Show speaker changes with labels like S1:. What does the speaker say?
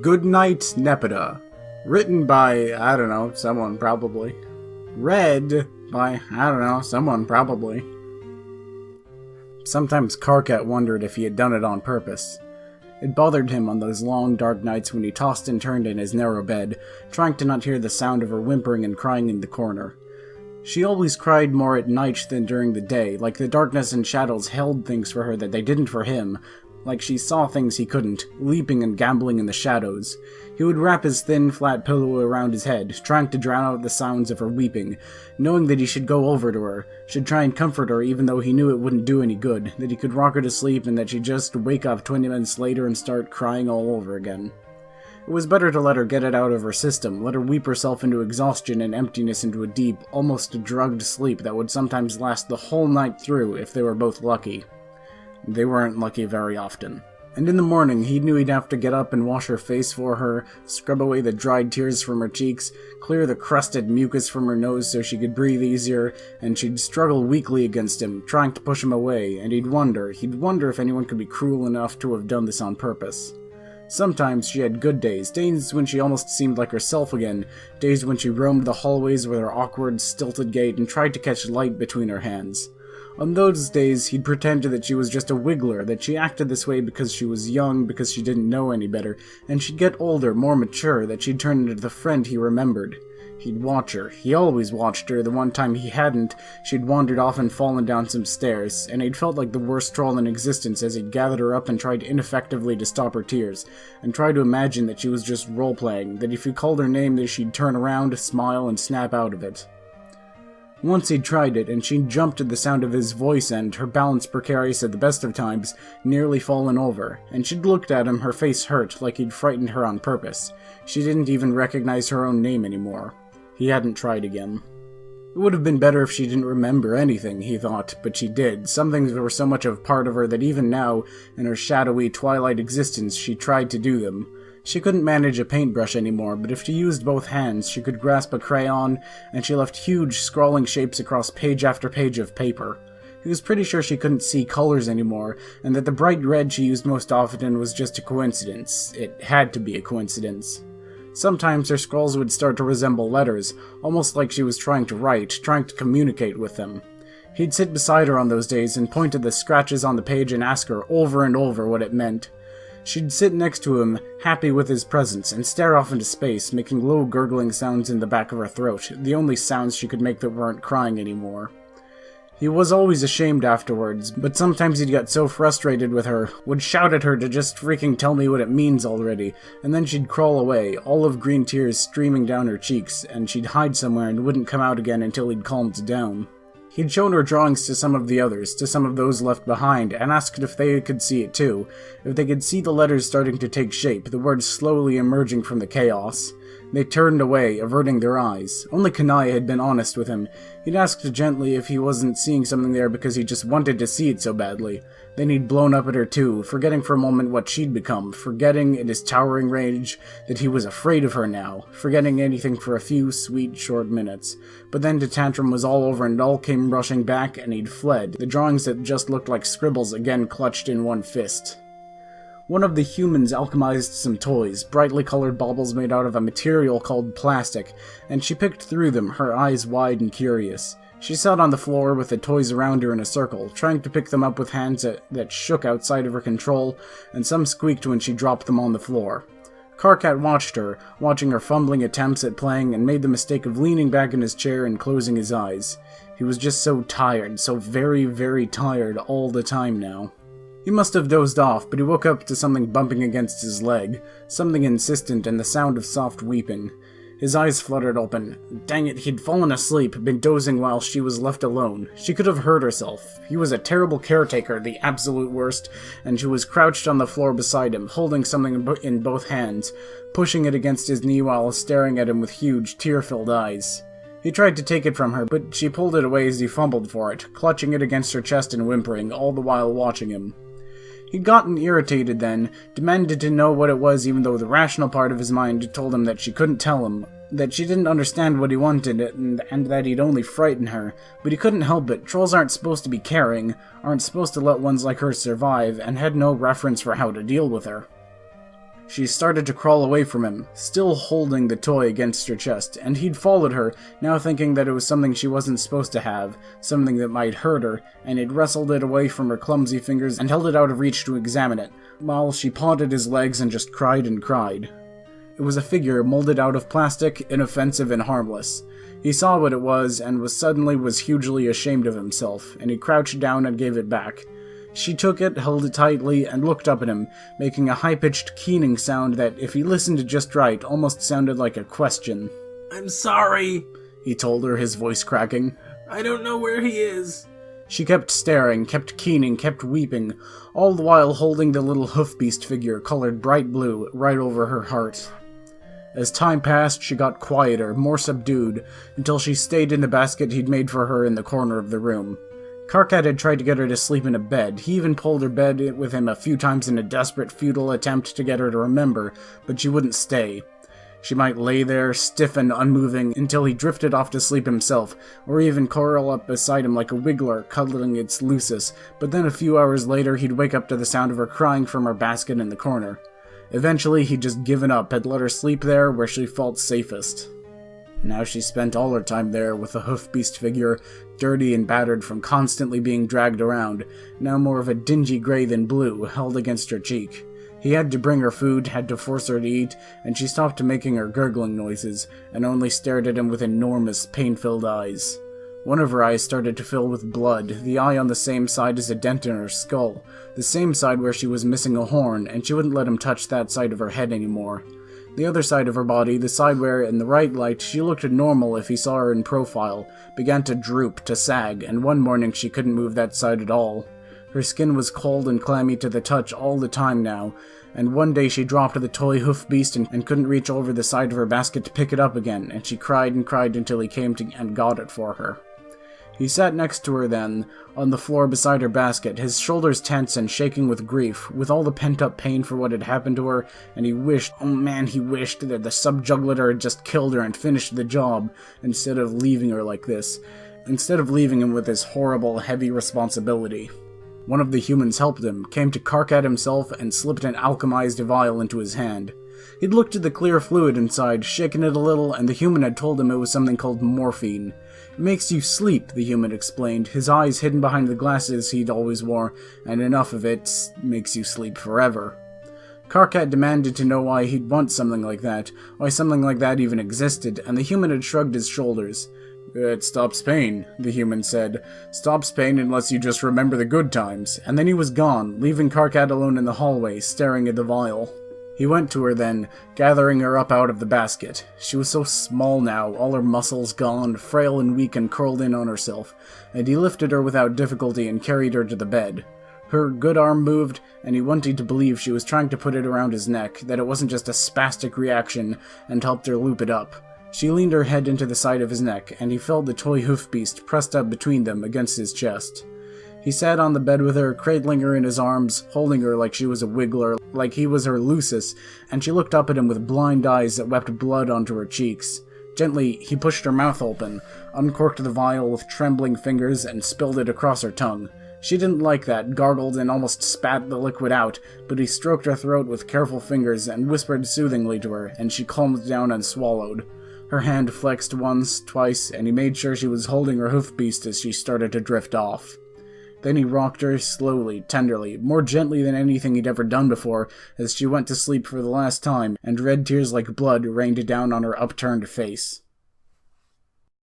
S1: Goodnight, Nepeta. Written by, I don't know, someone probably. Read by, I don't know, someone probably. Sometimes Karkat wondered if he had done it on purpose. It bothered him on those long, dark nights when he tossed and turned in his narrow bed, trying to not hear the sound of her whimpering and crying in the corner. She always cried more at night than during the day, like the darkness and shadows held things for her that they didn't for him, like she saw things he couldn't, leaping and gambling in the shadows. He would wrap his thin, flat pillow around his head, trying to drown out the sounds of her weeping, knowing that he should go over to her, should try and comfort her even though he knew it wouldn't do any good, that he could rock her to sleep and that she'd just wake up 20 minutes later and start crying all over again. It was better to let her get it out of her system, let her weep herself into exhaustion and emptiness into a deep, almost drugged sleep that would sometimes last the whole night through if they were both lucky. They weren't lucky very often. And in the morning, he knew he'd have to get up and wash her face for her, scrub away the dried tears from her cheeks, clear the crusted mucus from her nose so she could breathe easier, and she'd struggle weakly against him, trying to push him away, and he'd wonder if anyone could be cruel enough to have done this on purpose. Sometimes she had good days when she almost seemed like herself again, days when she roamed the hallways with her awkward, stilted gait and tried to catch light between her hands. On those days, he'd pretend that she was just a wiggler, that she acted this way because she was young, because she didn't know any better, and she'd get older, more mature, that she'd turn into the friend he remembered. He'd watch her. He always watched her. The one time he hadn't, she'd wandered off and fallen down some stairs, and he'd felt like the worst troll in existence as he'd gathered her up and tried ineffectively to stop her tears, and tried to imagine that she was just role-playing, that if he called her name that she'd turn around, smile, and snap out of it. Once he'd tried it, and she'd jumped at the sound of his voice and, her balance precarious at the best of times, nearly fallen over, and she'd looked at him, her face hurt, like he'd frightened her on purpose. She didn't even recognize her own name anymore. He hadn't tried again. It would have been better if she didn't remember anything, he thought, but she did. Some things were so much of part of her that even now, in her shadowy, twilight existence, she tried to do them. She couldn't manage a paintbrush anymore, but if she used both hands, she could grasp a crayon, and she left huge, scrawling shapes across page after page of paper. He was pretty sure she couldn't see colors anymore, and that the bright red she used most often was just a coincidence. It had to be a coincidence. Sometimes her scrawls would start to resemble letters, almost like she was trying to write, trying to communicate with them. He'd sit beside her on those days and point to the scratches on the page and ask her over and over what it meant. She'd sit next to him, happy with his presence, and stare off into space, making low gurgling sounds in the back of her throat, the only sounds she could make that weren't crying anymore. He was always ashamed afterwards, but sometimes he'd get so frustrated with her, would shout at her to just freaking tell me what it means already, and then she'd crawl away, olive green tears streaming down her cheeks, and she'd hide somewhere and wouldn't come out again until he'd calmed down. He'd shown her drawings to some of the others, to some of those left behind, and asked if they could see it too, if they could see the letters starting to take shape, the words slowly emerging from the chaos. They turned away, averting their eyes. Only Kanaya had been honest with him. He'd asked gently if he wasn't seeing something there because he just wanted to see it so badly. Then he'd blown up at her too, forgetting for a moment what she'd become, forgetting, in his towering rage, that he was afraid of her now, forgetting anything for a few sweet, short minutes. But then the tantrum was all over and it all came rushing back, and he'd fled, the drawings that just looked like scribbles again clutched in one fist. One of the humans alchemized some toys, brightly colored baubles made out of a material called plastic, and she picked through them, her eyes wide and curious. She sat on the floor with the toys around her in a circle, trying to pick them up with hands that shook outside of her control, and some squeaked when she dropped them on the floor. Karkat watched her, watching her fumbling attempts at playing, and made the mistake of leaning back in his chair and closing his eyes. He was just so tired, so very, very tired all the time now. He must have dozed off, but he woke up to something bumping against his leg, something insistent and the sound of soft weeping. His eyes fluttered open. Dang it, he'd fallen asleep, been dozing while she was left alone. She could have hurt herself. He was a terrible caretaker, the absolute worst, and she was crouched on the floor beside him, holding something in both hands, pushing it against his knee while staring at him with huge, tear-filled eyes. He tried to take it from her, but she pulled it away as he fumbled for it, clutching it against her chest and whimpering, all the while watching him. He'd gotten irritated then, demanded to know what it was even though the rational part of his mind told him that she couldn't tell him, that she didn't understand what he wanted and that he'd only frighten her, but he couldn't help it. Trolls aren't supposed to be caring, aren't supposed to let ones like her survive, and had no reference for how to deal with her. She started to crawl away from him, still holding the toy against her chest, and he'd followed her, now thinking that it was something she wasn't supposed to have, something that might hurt her, and he'd wrestled it away from her clumsy fingers and held it out of reach to examine it, while she pawed at his legs and just cried and cried. It was a figure molded out of plastic, inoffensive and harmless. He saw what it was, and was hugely ashamed of himself, and he crouched down and gave it back. She took it, held it tightly, and looked up at him, making a high-pitched keening sound that, if he listened just right, almost sounded like a question.
S2: "I'm sorry,"
S1: he told her, his voice cracking.
S2: "I don't know where he is."
S1: She kept staring, kept keening, kept weeping, all the while holding the little hoof-beast figure, colored bright blue, right over her heart. As time passed, she got quieter, more subdued, until she stayed in the basket he'd made for her in the corner of the room. Karkat had tried to get her to sleep in a bed. He even pulled her bed with him a few times in a desperate, futile attempt to get her to remember, but she wouldn't stay. She might lay there, stiff and unmoving, until he drifted off to sleep himself, or even curl up beside him like a wiggler cuddling its Lucis, but then a few hours later he'd wake up to the sound of her crying from her basket in the corner. Eventually he'd just given up and let her sleep there where she felt safest. Now she spent all her time there with the hoof-beast figure, dirty and battered from constantly being dragged around, now more of a dingy gray than blue, held against her cheek. He had to bring her food, had to force her to eat, and she stopped making her gurgling noises, and only stared at him with enormous, pain-filled eyes. One of her eyes started to fill with blood, the eye on the same side as a dent in her skull, the same side where she was missing a horn, and she wouldn't let him touch that side of her head anymore. The other side of her body, the side where, in the right light, she looked normal if he saw her in profile, began to droop, to sag, and one morning she couldn't move that side at all. Her skin was cold and clammy to the touch all the time now, and one day she dropped the toy hoof-beast and couldn't reach over the side of her basket to pick it up again, and she cried and cried until he came and got it for her. He sat next to her then, on the floor beside her basket, his shoulders tense and shaking with grief, with all the pent-up pain for what had happened to her, and he wished, oh man, he wished that the subjugator had just killed her and finished the job, instead of leaving her like this, instead of leaving him with this horrible, heavy responsibility. One of the humans helped him, came to Karkat himself, and slipped an alchemized vial into his hand. He'd looked at the clear fluid inside, shaken it a little, and the human had told him it was something called morphine. It makes you sleep, the human explained, his eyes hidden behind the glasses he'd always wore, and enough of it makes you sleep forever. Karkat demanded to know why he'd want something like that, why something like that even existed, and the human had shrugged his shoulders. "It stops pain," the human said. "Stops pain unless you just remember the good times." And then he was gone, leaving Karkat alone in the hallway, staring at the vial. He went to her then, gathering her up out of the basket. She was so small now, all her muscles gone, frail and weak and curled in on herself, and he lifted her without difficulty and carried her to the bed. Her good arm moved, and he wanted to believe she was trying to put it around his neck, that it wasn't just a spastic reaction, and helped her loop it up. She leaned her head into the side of his neck, and he felt the toy hoof-beast pressed up between them against his chest. He sat on the bed with her, cradling her in his arms, holding her like she was a wiggler, like he was her Lucis, and she looked up at him with blind eyes that wept blood onto her cheeks. Gently, he pushed her mouth open, uncorked the vial with trembling fingers, and spilled it across her tongue. She didn't like that, gargled and almost spat the liquid out, but he stroked her throat with careful fingers and whispered soothingly to her, and she calmed down and swallowed. Her hand flexed once, twice, and he made sure she was holding her hoof-beast as she started to drift off. Then he rocked her slowly, tenderly, more gently than anything he'd ever done before, as she went to sleep for the last time, and red tears like blood rained down on her upturned face.